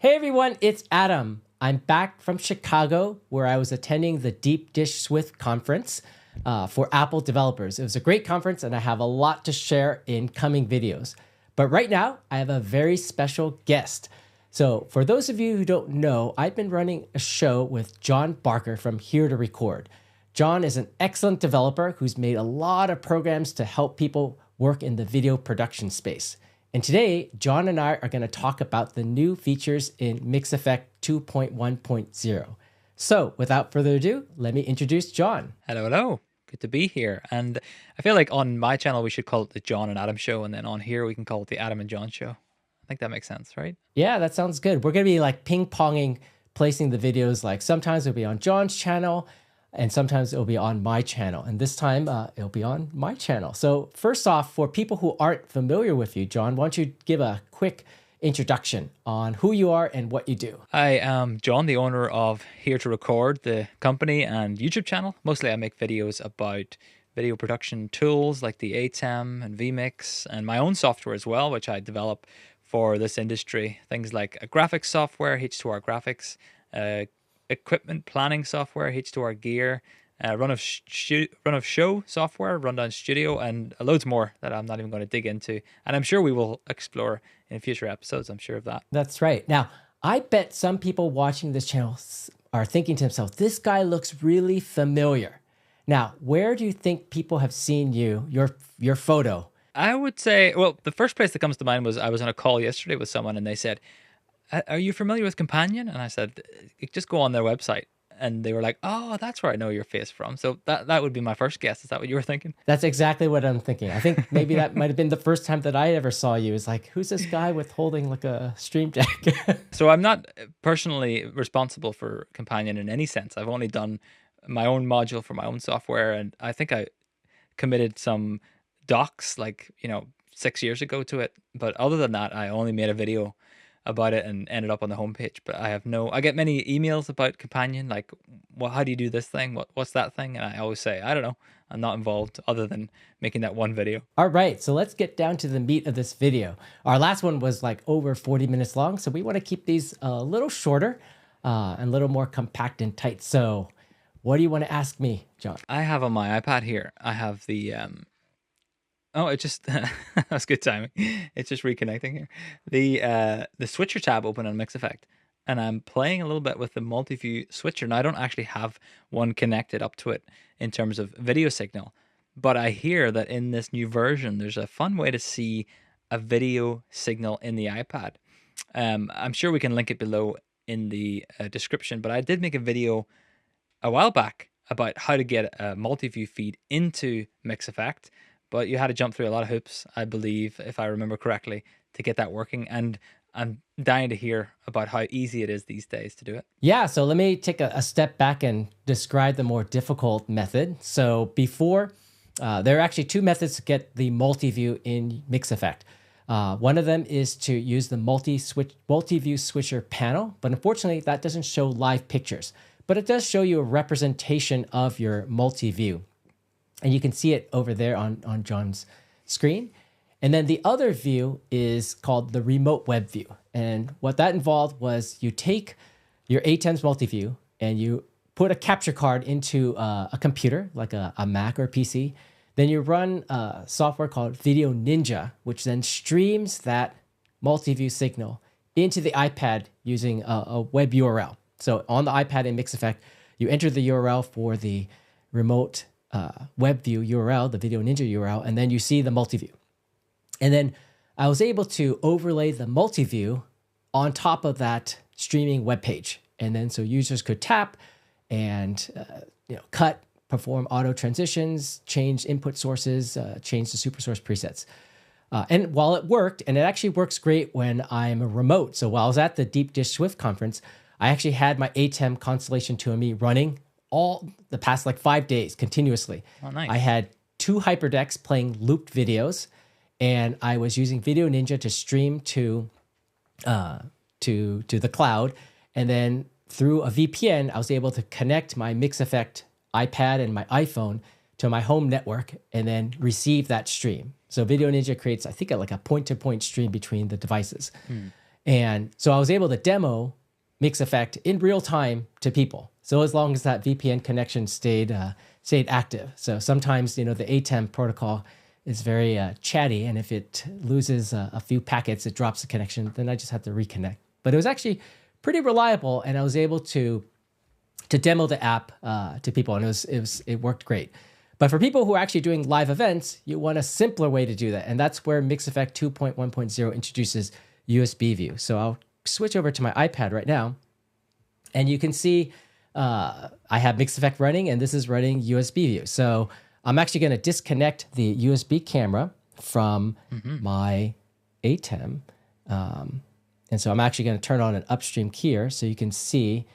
Hey everyone, it's Adam. I'm back from Chicago where I was attending the Deep Dish Swift conference for Apple developers. It was a great conference and I have a lot to share in coming videos. But right now, I have a very special guest. So for those of you who don't know, I've been running a show with John Barker from Here to Record. John is an excellent developer who's made a lot of programs to help people work in the video production space. And today, John and I are going to talk about the new features in MixEffect 2.1.0. So without further ado, let me introduce John. Hello, hello. Good to be here. And I feel like on my channel, we should call it the John and Adam Show. And then on here, we can call it the Adam and John Show. I think that makes sense, right? Yeah, that sounds good. We're going to be like ping-ponging, placing the videos. Like sometimes it'll be on John's channel and sometimes it'll be on my channel. And this time it'll be on my channel. So first off, for people who aren't familiar with you, John, why don't you give a quick introduction on who you are and what you do? I am John, the owner of Here to Record, the company and YouTube channel. Mostly I make videos about video production tools like the ATEM and vMix and my own software as well, which I develop for this industry. Things like a graphics software, H2R graphics, equipment planning software, H2R gear, run of show software, Rundown Studio, and loads more that I'm not even going to dig into. And I'm sure we will explore in future episodes. I'm sure of that. That's right. Now, I bet some people watching this channel are thinking to themselves, this guy looks really familiar. Now, where do you think people have seen you, your photo? I would say, well, the first place that comes to mind was I was on a call yesterday with someone and they said, are you familiar with Companion? And I said, just go on their website. And they were like, oh, that's where I know your face from. So that would be my first guess. Is that what you were thinking? That's exactly what I'm thinking. I think maybe that might have been the first time that I ever saw you. It's like, who's this guy with holding like a Stream Deck? So I'm not personally responsible for Companion in any sense. I've only done my own module for my own software. And I think I committed some docs 6 years ago to it. But other than that, I only made a video about it and ended up on the homepage. But I get many emails about Companion, like, well, how do you do this thing? What's that thing? And I always say, I don't know. I'm not involved other than making that one video. All right, so let's get down to the meat of this video. Our last one was like over 40 minutes long, so we want to keep these a little shorter and a little more compact and tight. So what do you want to ask me, John? I have on my iPad here, I have the oh, it just that's good timing. It's just reconnecting here. The switcher tab open on MixEffect, and I'm playing a little bit with the multi-view switcher. Now I don't actually have one connected up to it in terms of video signal, but I hear that in this new version, there's a fun way to see a video signal in the iPad. I'm sure we can link it below in the description, but I did make a video a while back about how to get a multi-view feed into MixEffect. But you had to jump through a lot of hoops, I believe, if I remember correctly, to get that working. And I'm dying to hear about how easy it is these days to do it. Yeah, so let me take a step back and describe the more difficult method. So before, there are actually two methods to get the multi-view in MixEffect. One of them is to use the multi-view switcher panel, but unfortunately that doesn't show live pictures, but it does show you a representation of your multi-view. And you can see it over there on John's screen. And then the other view is called the remote web view. And what that involved was you take your ATEM's multi-view and you put a capture card into a computer, like a Mac or a PC. Then you run a software called Video Ninja, which then streams that multi-view signal into the iPad using a web URL. So on the iPad in MixEffect, you enter the URL for the remote web view URL, the Video Ninja URL, and then you see the multi-view. And then I was able to overlay the multi-view on top of that streaming web page. And then so users could tap and cut, perform auto transitions, change input sources, change the supersource presets. And while it worked, and it actually works great when I'm remote. So while I was at the Deep Dish Swift conference, I actually had my ATEM Constellation 2ME running all the past 5 days continuously. Oh, nice. I had 2 HyperDecks playing looped videos, and I was using Video Ninja to stream to the cloud. And then through a VPN, I was able to connect my MixEffect iPad and my iPhone to my home network and then receive that stream. So Video Ninja creates, I think, like a point-to-point stream between the devices. And so I was able to demo MixEffect in real time to people. So as long as that VPN connection stayed active. So sometimes, the ATEM protocol is very chatty, and if it loses a few packets, it drops the connection. Then I just have to reconnect. But it was actually pretty reliable, and I was able to demo the app to people, and it worked great. But for people who are actually doing live events, you want a simpler way to do that, and that's where MixEffect 2.1.0 introduces USB view. So I'll switch over to my iPad right now, and you can see I have MixEffect running, and this is running USB view. So I'm actually going to disconnect the USB camera from my ATEM. And so I'm actually going to turn on an upstream keyer so you can see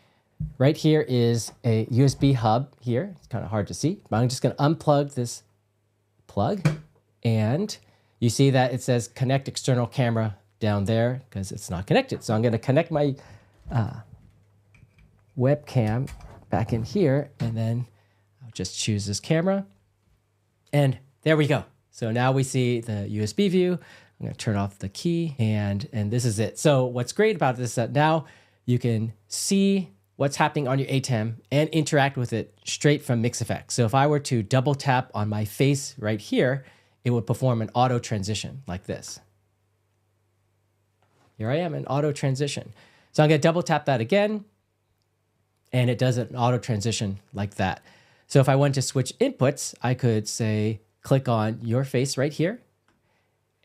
right here is a USB hub here. It's kind of hard to see, but I'm just going to unplug this plug. And you see that it says connect external camera down there because it's not connected. So I'm going to connect my webcam back in here, and then I'll just choose this camera. And there we go. So now we see the USB view. I'm going to turn off the key, and this is it. So what's great about this is that now you can see what's happening on your ATEM and interact with it straight from MixEffect. So if I were to double tap on my face right here, it would perform an auto transition like this. Here I am in auto transition. So I'm going to double tap that again, and it does an auto transition like that. So if I want to switch inputs, I could say, click on your face right here,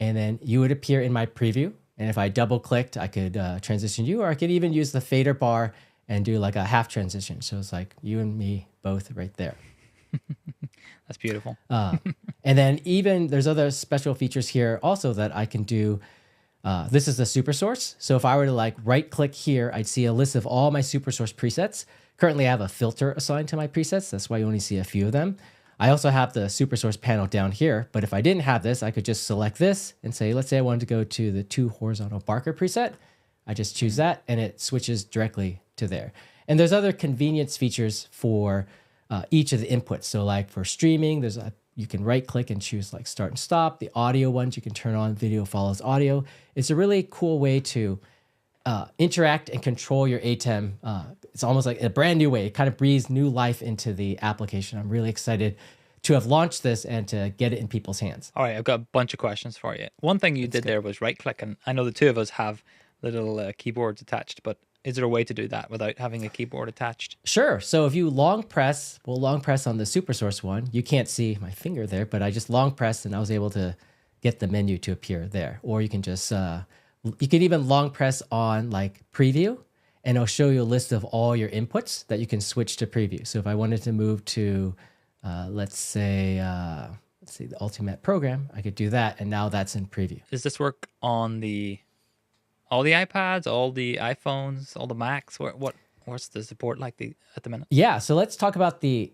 and then you would appear in my preview. And if I double clicked, I could transition you, or I could even use the fader bar and do like a half transition. So it's like you and me both right there. That's beautiful. And then even there's other special features here also that I can do. This is the super source. So if I were to like right click here, I'd see a list of all my super source presets. Currently I have a filter assigned to my presets. That's why you only see a few of them. I also have the super source panel down here, but if I didn't have this, I could just select this and say, let's say I wanted to go to the 2 horizontal Barker preset. I just choose that and it switches directly to there. And there's other convenience features for each of the inputs. So like for streaming, you can right click and choose like start and stop. The audio ones you can turn on, video follows audio. It's a really cool way to interact and control your ATEM. It's almost like a brand new way. It kind of breathes new life into the application. I'm really excited to have launched this and to get it in people's hands. All right, I've got a bunch of questions for you. One thing you did there was right click, and I know the two of us have little keyboards attached, but is there a way to do that without having a keyboard attached? Sure. So if you long press, we'll long press on the super source one. You can't see my finger there, but I just long pressed and I was able to get the menu to appear there. Or you can just, you can even long press on like preview, and it'll show you a list of all your inputs that you can switch to preview. So if I wanted to move to, let's say the Ultimate program, I could do that, and now that's in preview. Does this work on all the iPads, all the iPhones, all the Macs? What's the support like at the minute? Yeah, so let's talk about the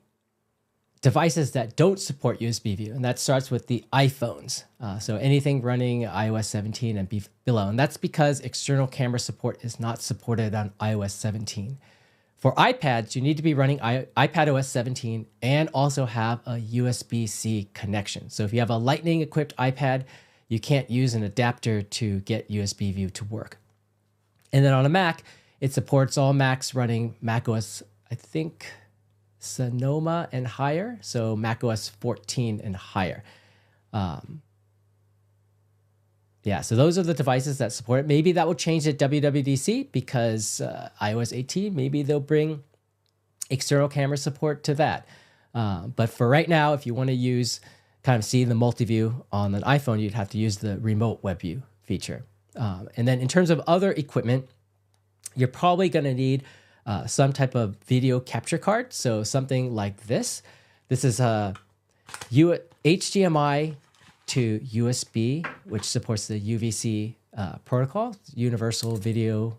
devices that don't support USB view, and that starts with the iPhones. So anything running iOS 17 and below, and that's because external camera support is not supported on iOS 17. For iPads, you need to be running iPadOS 17 and also have a USB-C connection. So if you have a Lightning-equipped iPad, you can't use an adapter to get USB view to work. And then on a Mac, it supports all Macs running macOS, I think, Sonoma and higher, so macOS 14 and higher. Yeah, so those are the devices that support it. Maybe that will change at WWDC because iOS 18, maybe they'll bring external camera support to that. But for right now, if you want to kind of see the multi-view on an iPhone, you'd have to use the remote web view feature. And then in terms of other equipment, you're probably going to need some type of video capture card. So something like this. This is a HDMI to USB, which supports the UVC protocol, Universal Video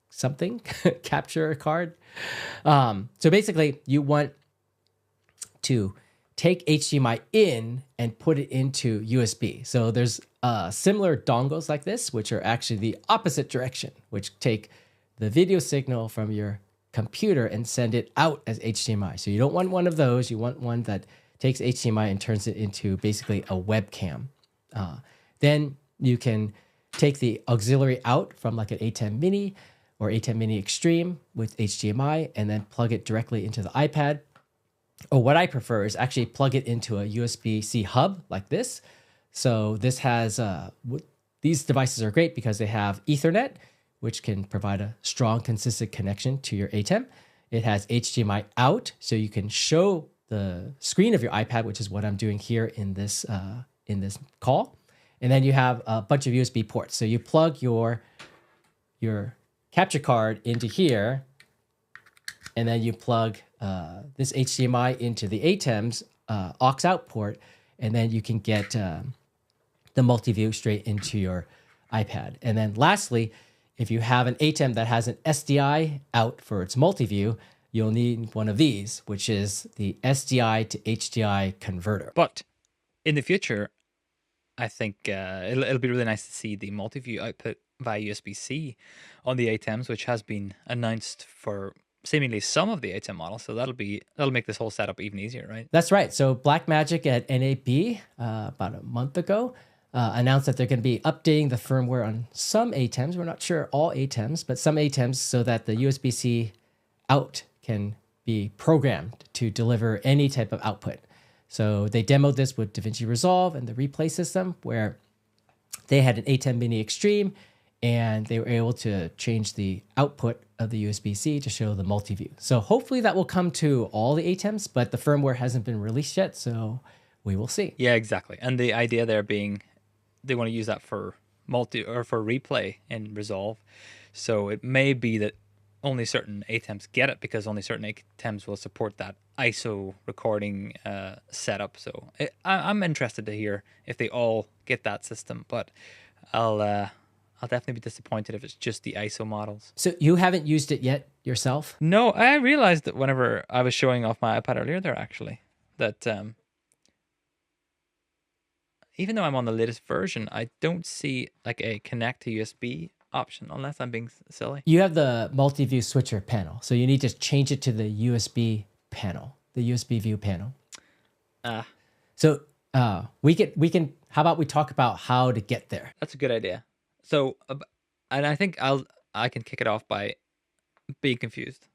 something capture card. So basically, you want to take HDMI in and put it into USB. So there's similar dongles like this, which are actually the opposite direction, which take the video signal from your computer and send it out as HDMI. So you don't want one of those. You want one that takes HDMI and turns it into basically a webcam. Then you can take the auxiliary out from like an A10 Mini or A10 Mini Extreme with HDMI and then plug it directly into the iPad. Or what I prefer is actually plug it into a USB-C hub like this. So this has, these devices are great because they have Ethernet, which can provide a strong, consistent connection to your ATEM. It has HDMI out, so you can show the screen of your iPad, which is what I'm doing here in this call. And then you have a bunch of USB ports. So you plug your capture card into here, and then you plug this HDMI into the ATEM's aux out port, and then you can get the multi-view straight into your iPad. And then lastly, if you have an ATEM that has an SDI out for its multi-view, you'll need one of these, which is the SDI to HDI converter. But in the future, I think it'll be really nice to see the multi-view output via USB-C on the ATEMs, which has been announced for seemingly some of the ATEM models. So that'll make this whole setup even easier, right? That's right. So Blackmagic at NAB about a month ago announced that they're going to be updating the firmware on some ATEMs. We're not sure all ATEMs, but some ATEMs, so that the USB-C out can be programmed to deliver any type of output. So they demoed this with DaVinci Resolve and the replay system, where they had an A10 Mini Extreme, and they were able to change the output of the USB-C to show the multi-view. So hopefully that will come to all the ATEMs, but the firmware hasn't been released yet, so we will see. Yeah, exactly. And the idea there being they want to use that for for replay in Resolve. So it may be that only certain ATEMs get it, because only certain ATEMs will support that ISO recording setup. So I'm interested to hear if they all get that system, but I'll definitely be disappointed if it's just the ISO models. So you haven't used it yet yourself? No, I realized that whenever I was showing off my iPad earlier there, actually, that even though I'm on the latest version, I don't see like a connect to USB option, unless I'm being silly. You have the multi-view switcher panel, so you need to change it to the USB panel, the USB view panel. So we can. How about we talk about how to get there? That's a good idea. So, and I think I can kick it off by being confused.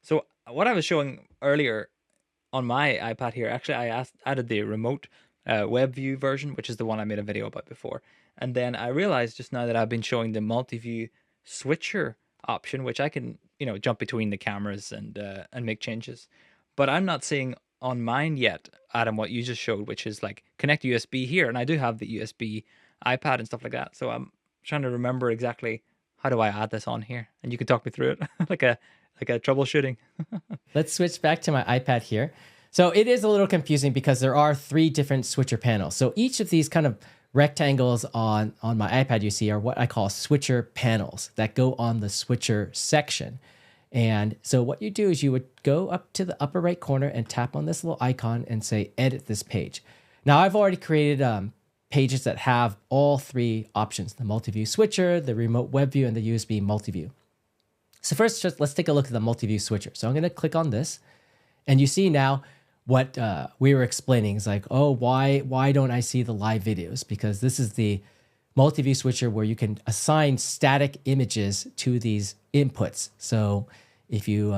So what I was showing earlier on my iPad here, actually I added the remote web view version, which is the one I made a video about before. And then I realized just now that I've been showing the multi-view switcher option, which I can, jump between the cameras and make changes. But I'm not seeing on mine yet, Adam, what you just showed, which is like connect USB here. And I do have the USB iPad and stuff like that. So I'm trying to remember exactly how do I add this on here. And you can talk me through it like a troubleshooting. Let's switch back to my iPad here. So it is a little confusing because there are 3 different switcher panels. So each of these kind of rectangles on my iPad you see are what I call switcher panels that go on the switcher section. And so what you do is you would go up to the upper right corner and tap on this little icon and say, edit this page. Now I've already created pages that have all 3 options, the multi-view switcher, the remote web view, and the USB multi-view. So first, just let's take a look at the multi-view switcher. So I'm going to click on this, and you see now what we were explaining is like, oh, why don't I see the live videos? Because this is the multi-view switcher where you can assign static images to these inputs. So if you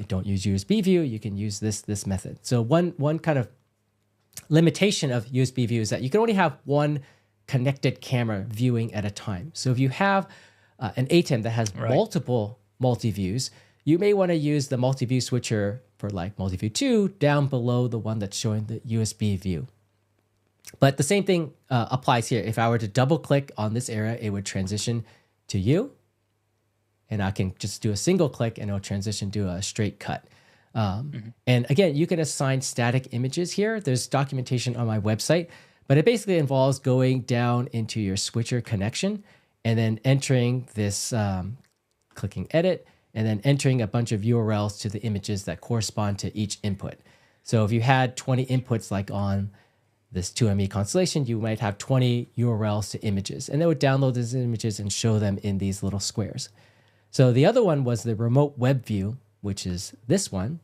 don't use USB view, you can use this method. So one kind of limitation of USB view is that you can only have one connected camera viewing at a time. So if you have an ATEM that has multiple multi-views, you may want to use the multi-view switcher for like multi-view 2 down below the one that's showing the USB view. But the same thing applies here. If I were to double click on this area, it would transition to you. And I can just do a single click and it'll transition to a straight cut. And again, you can assign static images here. There's documentation on my website, but it basically involves going down into your switcher connection and then entering this, clicking edit, and then entering a bunch of URLs to the images that correspond to each input. So if you had 20 inputs like on this 2ME constellation, you might have 20 URLs to images, and they would download these images and show them in these little squares. So the other one was the remote web view, which is this one.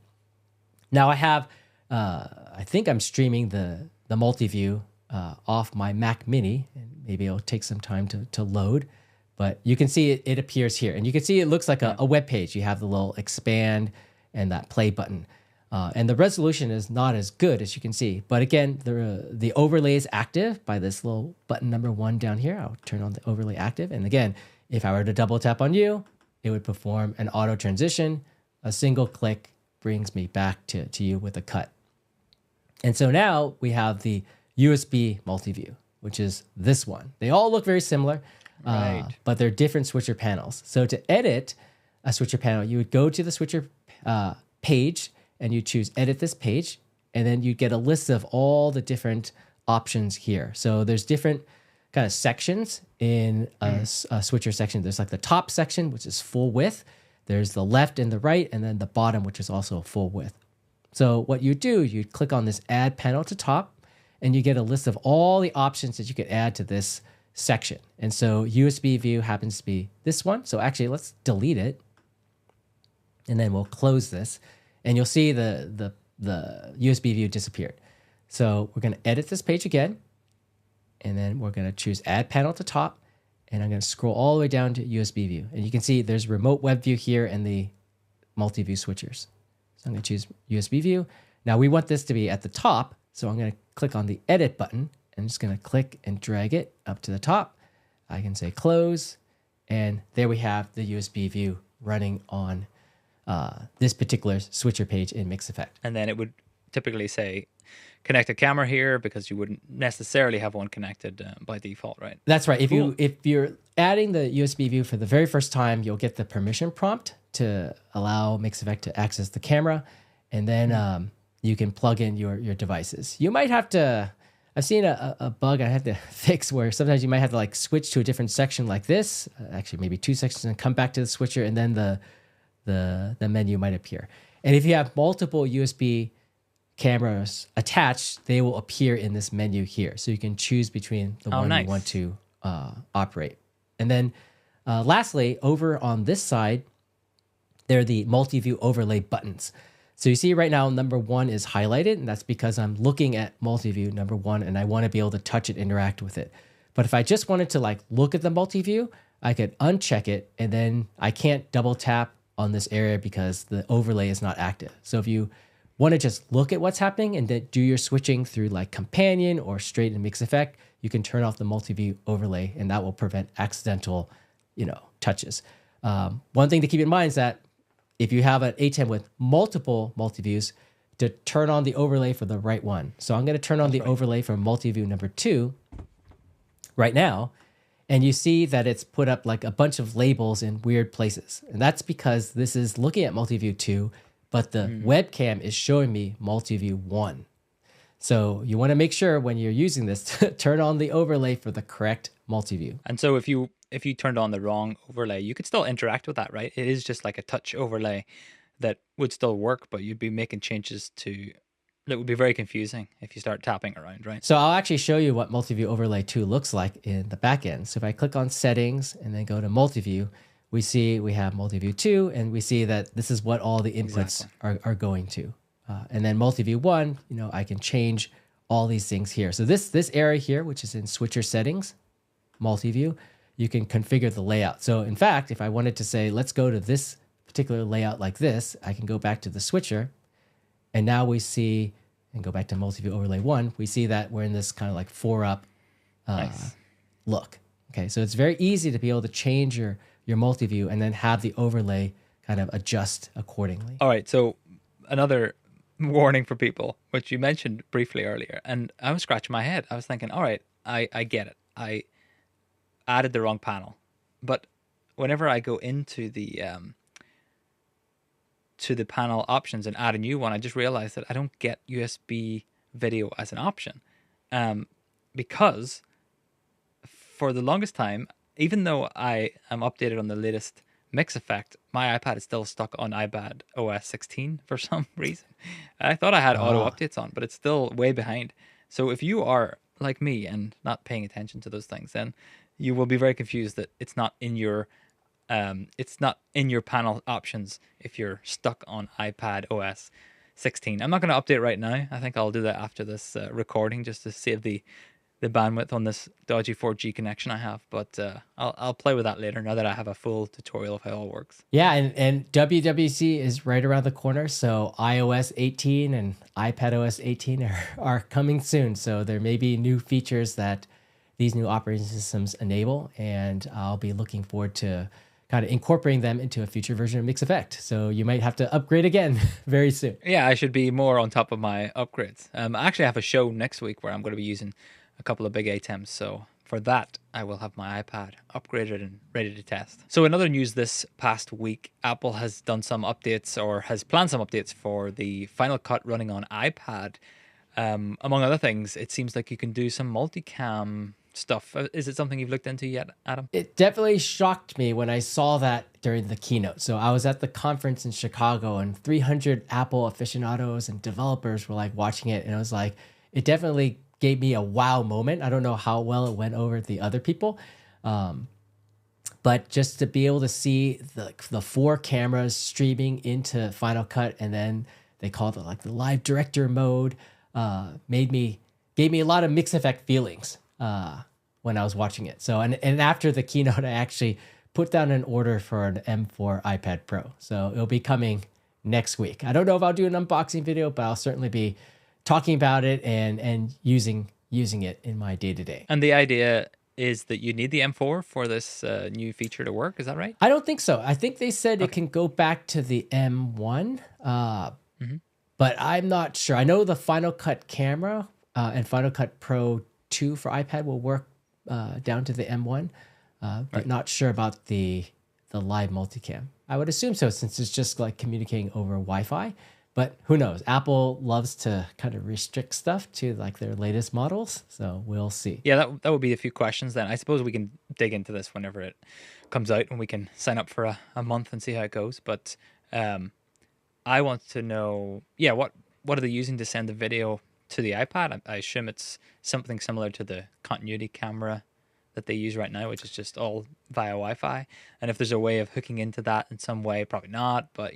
Now I have, I think I'm streaming the multi-view off my Mac Mini, and maybe it'll take some time to load. But you can see it appears here. And you can see it looks like a web page. You have the little expand and that play button. And the resolution is not as good as you can see. But again, the overlay is active by this little button number 1 down here. I'll turn on the overlay active. And again, if I were to double tap on you, it would perform an auto transition. A single click brings me back to you with a cut. And so now we have the USB multi-view, which is this one. They all look very similar, but they're different switcher panels. So to edit a switcher panel, you would go to the switcher page and you choose edit this page, and then you get a list of all the different options here. So there's different kind of sections in a switcher section. There's like the top section, which is full width. There's the left and the right, and then the bottom, which is also full width. So what you do, you click on this add panel to top, and you get a list of all the options that you could add to this section. And so USB view happens to be this one. So actually, let's delete it, and then we'll close this, and you'll see the USB view disappeared. So we're going to edit this page again, and then we're going to choose add panel to top, and I'm going to scroll all the way down to USB view. And you can see there's remote web view here and the multi-view switchers. So I'm going to choose USB view. Now we want this to be at the top, so I'm going to click on the edit button. I'm just going to click and drag it up to the top. I can say close, and there we have the USB view running on this particular switcher page in MixEffect. And then it would typically say connect a camera here because you wouldn't necessarily have one connected by default, right? That's right. If you're adding the USB view for the very first time, you'll get the permission prompt to allow MixEffect to access the camera, and then you can plug in your devices. You might have to, I've seen a bug I had to fix where sometimes you might have to like switch to a different section like this, actually maybe 2 sections, and come back to the switcher, and then the menu might appear. And if you have multiple USB cameras attached, they will appear in this menu here. So you can choose between the one you want to operate. And then lastly, over on this side, they're the multi-view overlay buttons. So you see right now, number 1 is highlighted, and that's because I'm looking at multi-view number 1, and I want to be able to touch it, interact with it. But if I just wanted to like look at the multi-view, I could uncheck it, and then I can't double tap on this area because the overlay is not active. So if you want to just look at what's happening and then do your switching through like Companion or straight in MixEffect, you can turn off the multi-view overlay, and that will prevent accidental, touches. One thing to keep in mind is that if you have an A10 with multiple multi-views, to turn on the overlay for the right one. So I'm going to turn on the overlay for multi-view number 2 right now. And you see that it's put up like a bunch of labels in weird places. And that's because this is looking at multi-view 2, but the webcam is showing me multi-view 1. So you want to make sure when you're using this to turn on the overlay for the correct multi-view. And so if you turned on the wrong overlay, you could still interact with that, right? It is just like a touch overlay that would still work, but you'd be making changes that would be very confusing if you start tapping around, right? So I'll actually show you what multi-view overlay 2 looks like in the back end. So if I click on settings and then go to multi-view, we see we have multi-view 2, and we see that this is what all the inputs are going to. And then multi-view 1, I can change all these things here. So this area here, which is in switcher settings, multi-view, you can configure the layout. So in fact, if I wanted to say, let's go to this particular layout like this, I can go back to the switcher, and now we see, and go back to multi-view overlay 1, we see that we're in this kind of like 4-up look. Okay, so it's very easy to be able to change your multi-view and then have the overlay kind of adjust accordingly. All right, so another warning for people, which you mentioned briefly earlier, and I was scratching my head. I was thinking, all right, I get it. I added the wrong panel, but whenever I go into the panel options and add a new one, I just realized that I don't get USB video as an option, because for the longest time, even though I am updated on the latest MixEffect, my iPad is still stuck on iPad OS 16 for some reason. I thought I had auto updates on, but it's still way behind. So if you are like me and not paying attention to those things, then you will be very confused that it's not in your panel options if you're stuck on iPad OS 16. I'm not going to update right now. I think I'll do that after this recording just to save the the bandwidth on this dodgy 4G connection I have, but I'll play with that later now that I have a full tutorial of how it all works. Yeah, and WWDC is right around the corner, so iOS 18 and iPadOS 18 are coming soon. So there may be new features that these new operating systems enable, and I'll be looking forward to kind of incorporating them into a future version of MixEffect. So you might have to upgrade again very soon. Yeah, I should be more on top of my upgrades. I actually have a show next week where I'm going to be using a couple of big ATEMs, so for that, I will have my iPad upgraded and ready to test. So in other news this past week, Apple has done some updates or has planned some updates for the Final Cut running on iPad. Among other things, it seems like you can do some multicam stuff. Is it something you've looked into yet, Adam? It definitely shocked me when I saw that during the keynote. So I was at the conference in Chicago, and 300 Apple aficionados and developers were like watching it, and I was like, it definitely gave me a wow moment. I don't know how well it went over the other people, but just to be able to see the 4 cameras streaming into Final Cut, and then they called it like the live director mode, gave me a lot of MixEffect feelings when I was watching it. So and after the keynote, I actually put down an order for an M4 iPad Pro. So it'll be coming next week. I don't know if I'll do an unboxing video, but I'll certainly be talking about it and using it in my day-to-day. And the idea is that you need the M4 for this new feature to work. Is that right? I don't think so. I think they said it can go back to the M1, but I'm not sure. I know the Final Cut camera and Final Cut Pro 2 for iPad will work down to the M1, but not sure about the live multicam. I would assume so, since it's just like communicating over Wi-Fi. But who knows? Apple loves to kind of restrict stuff to like their latest models, so we'll see. Yeah, that would be a few questions then. I suppose we can dig into this whenever it comes out, and we can sign up for a month and see how it goes. But I want to know, what are they using to send the video to the iPad? I assume it's something similar to the continuity camera that they use right now, which is just all via Wi-Fi. And if there's a way of hooking into that in some way, probably not, but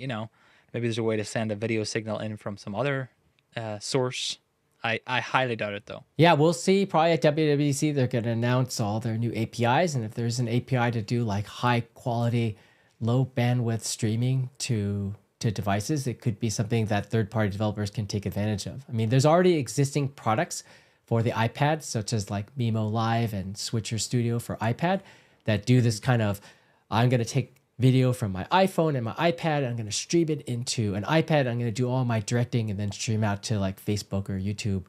maybe there's a way to send a video signal in from some other source. I highly doubt it, though. Yeah, we'll see. Probably at WWDC, they're going to announce all their new APIs. And if there's an API to do like high quality, low bandwidth streaming to devices, it could be something that third-party developers can take advantage of. I mean, there's already existing products for the iPad, such as like Mimo Live and Switcher Studio for iPad, that do this kind of, I'm going to take video from my iPhone and my iPad, I'm going to stream it into an iPad, I'm going to do all my directing and then stream out to like Facebook or YouTube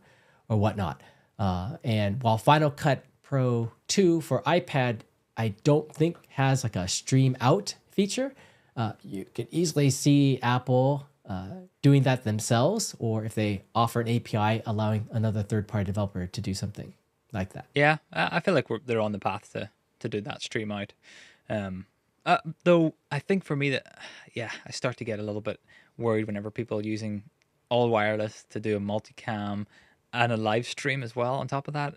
or whatnot. And while Final Cut Pro 2 for iPad, I don't think has like a stream out feature, you could easily see Apple doing that themselves, or if they offer an API allowing another third-party developer to do something like that. Yeah, I feel like they're on the path to do that stream out. Though I think for me I start to get a little bit worried whenever people are using all wireless to do a multicam and a live stream as well on top of that.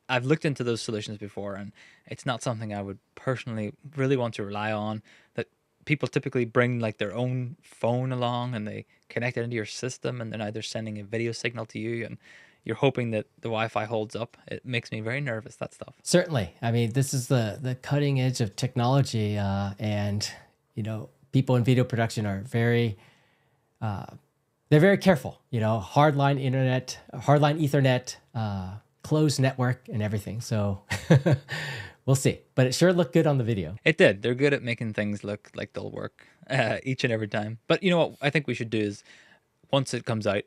I've looked into those solutions before, and it's not something I would personally really want to rely on. That people typically bring like their own phone along and they connect it into your system, and then either sending a video signal to you, and you're hoping that the Wi-Fi holds up. It makes me very nervous, that stuff. Certainly. I mean, this is the cutting edge of technology, and people in video production are very they're very careful. Hardline internet, hardline Ethernet, closed network, and everything. So we'll see. But it sure looked good on the video. It did. They're good at making things look like they'll work each and every time. But you know what I think we should do is, once it comes out,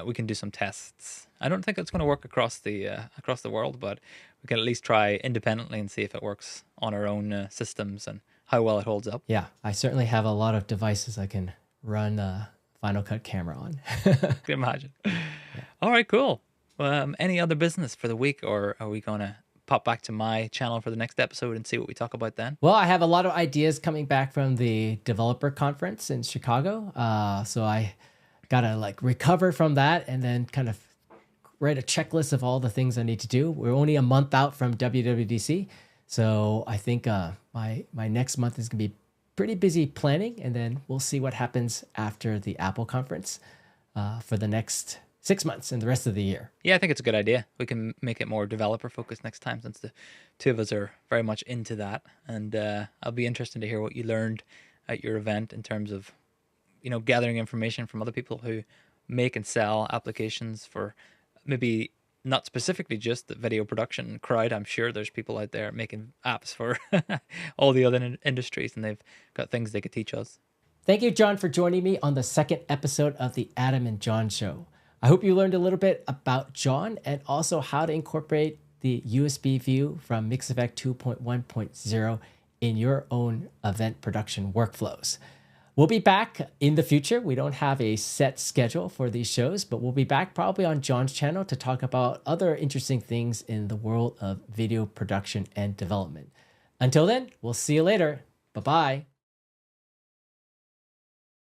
we can do some tests. I don't think it's going to work across the world, but we can at least try independently and see if it works on our own systems and how well it holds up. Yeah, I certainly have a lot of devices I can run Final Cut camera on. Can imagine. Yeah. All right, cool. Any other business for the week, or are we going to pop back to my channel for the next episode and see what we talk about then? Well, I have a lot of ideas coming back from the developer conference in Chicago. So I gotta like recover from that and then kind of write a checklist of all the things I need to do. We're only a month out from WWDC, so I think my next month is gonna be pretty busy planning, and then we'll see what happens after the Apple conference for the next 6 months and the rest of the year. Yeah, I think it's a good idea. We can make it more developer focused next time, since the two of us are very much into that. And I'll be interested to hear what you learned at your event in terms of, gathering information from other people who make and sell applications for maybe not specifically just the video production crowd. I'm sure there's people out there making apps for all the other industries, and they've got things they could teach us. Thank you, John, for joining me on the second episode of the Adam and John Show. I hope you learned a little bit about John and also how to incorporate the USB view from MixEffect 2.1.0 in your own event production workflows. We'll be back in the future. We don't have a set schedule for these shows, but we'll be back probably on John's channel to talk about other interesting things in the world of video production and development. Until then, we'll see you later. Bye-bye.